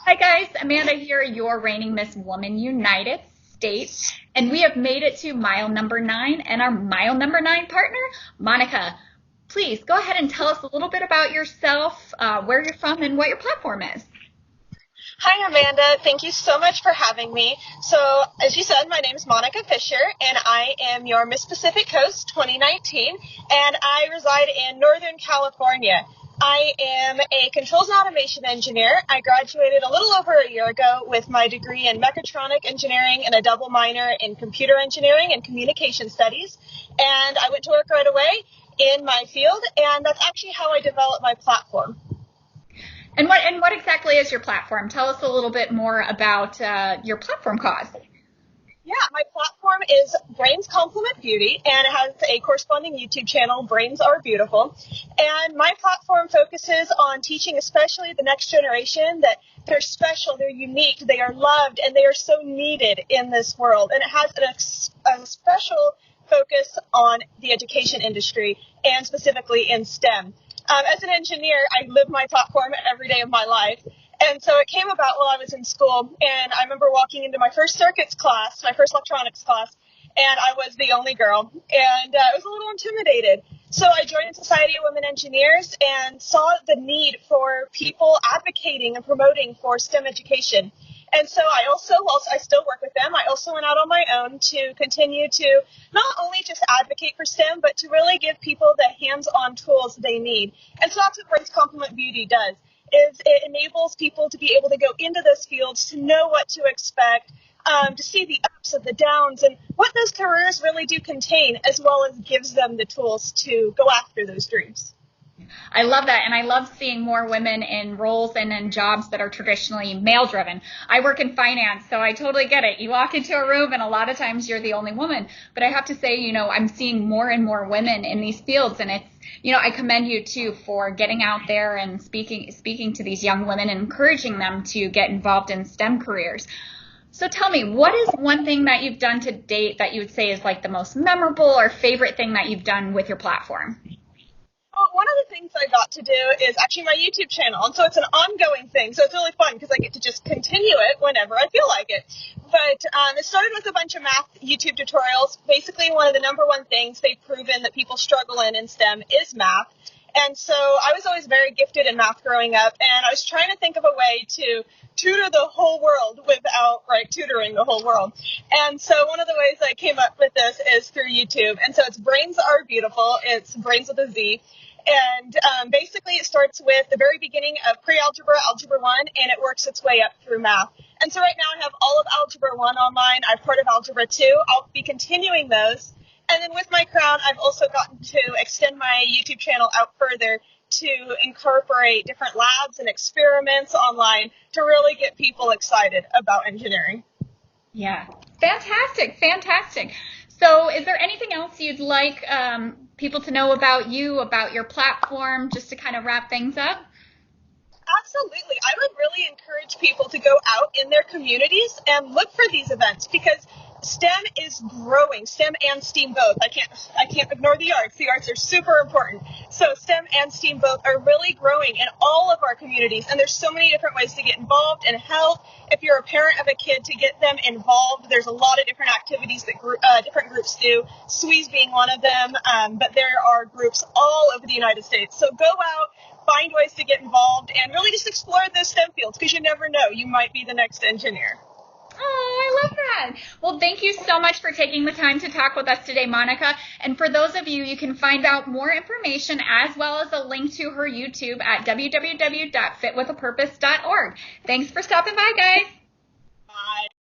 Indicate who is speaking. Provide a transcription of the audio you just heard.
Speaker 1: Hi guys, Amanda here, your reigning Miss Woman United States, and we have made it to mile number 9, and our mile number 9 partner, Monica. Please go ahead and tell us a little bit about yourself, where you're from, and what your platform is.
Speaker 2: Hi, Amanda. Thank you so much for having me. So, as you said, my name is Monica Fisher, and I am your Miss Pacific Coast 2019, and I reside in Northern California. I am a controls and automation engineer. I graduated a little over a year ago with my degree in mechatronic engineering and a double minor in computer engineering and communication studies. And I went to work right away in my field, and that's actually how I developed my platform.
Speaker 1: And what exactly is your platform? Tell us a little bit more about your platform cause.
Speaker 2: Yeah, my platform is Brains Complement Beauty, and it has a corresponding YouTube channel, Brains Are Beautiful. And my platform focuses on teaching especially the next generation that they're special, they're unique, they are loved, and they are so needed in this world. And it has a special focus on the education industry, and specifically in STEM. As an engineer, I live my platform every day of my life. And so it came about while I was in school, and I remember walking into my first circuits class, my first electronics class, and I was the only girl, and I was a little intimidated. So I joined the Society of Women Engineers and saw the need for people advocating and promoting for STEM education. And so whilst I still work with them, I also went out on my own to continue to not only just advocate for STEM, but to really give people the hands-on tools they need. And so that's what Brains Complement Beauty does. Is it enables people to be able to go into those fields, to know what to expect, to see the ups and the downs and what those careers really do contain, as well as gives them the tools to go after those dreams.
Speaker 1: I love that, and I love seeing more women in roles and in jobs that are traditionally male-driven. I work in finance, so I totally get it. You walk into a room, and a lot of times you're the only woman. But I have to say, I'm seeing more and more women in these fields, and it's, I commend you too for getting out there and speaking to these young women and encouraging them to get involved in STEM careers. So tell me, what is one thing that you've done to date that you would say is like the most memorable or favorite thing that you've done with your platform?
Speaker 2: Well, one of the things I got to do is actually my YouTube channel, and so it's an ongoing thing, so it's really fun because I get to just continue it whenever I feel like it. But it started with a bunch of math YouTube tutorials. Basically, one of the number one things they've proven that people struggle in STEM is math. And so I was always very gifted in math growing up, and I was trying to think of a way to tutor the whole world without, tutoring the whole world. And so one of the ways I came up with this is through YouTube. And so it's Brains Are Beautiful. It's Brains with a Z. And basically it starts with the very beginning of pre-algebra, Algebra 1, and it works its way up through math. And so right now I have all of Algebra 1 online. I'm part of Algebra 2. I'll be continuing those. And then with my crown, I've also gotten to extend my YouTube channel out further to incorporate different labs and experiments online to really get people excited about engineering.
Speaker 1: Yeah, fantastic. So is there anything else you'd like people to know about you, about your platform, just to kind of wrap things up?
Speaker 2: Absolutely. I would really encourage people to go out in their communities and look for these events because STEM is growing, STEM and STEAM both. I can't ignore the arts. The arts are super important. So STEM and STEAM both are really growing in all of our communities, and there's so many different ways to get involved and help. If you're a parent of a kid, to get them involved, there's a lot of different activities that different groups do, SWEES being one of them, but there are groups all over the United States. So go out, find ways to get involved, and really just explore those STEM fields because you never know, you might be the next engineer.
Speaker 1: Oh, I love that. Well, thank you so much for taking the time to talk with us today, Monica. And for those of you, you can find out more information as well as a link to her YouTube at www.fitwithapurpose.org. Thanks for stopping by, guys.
Speaker 2: Bye.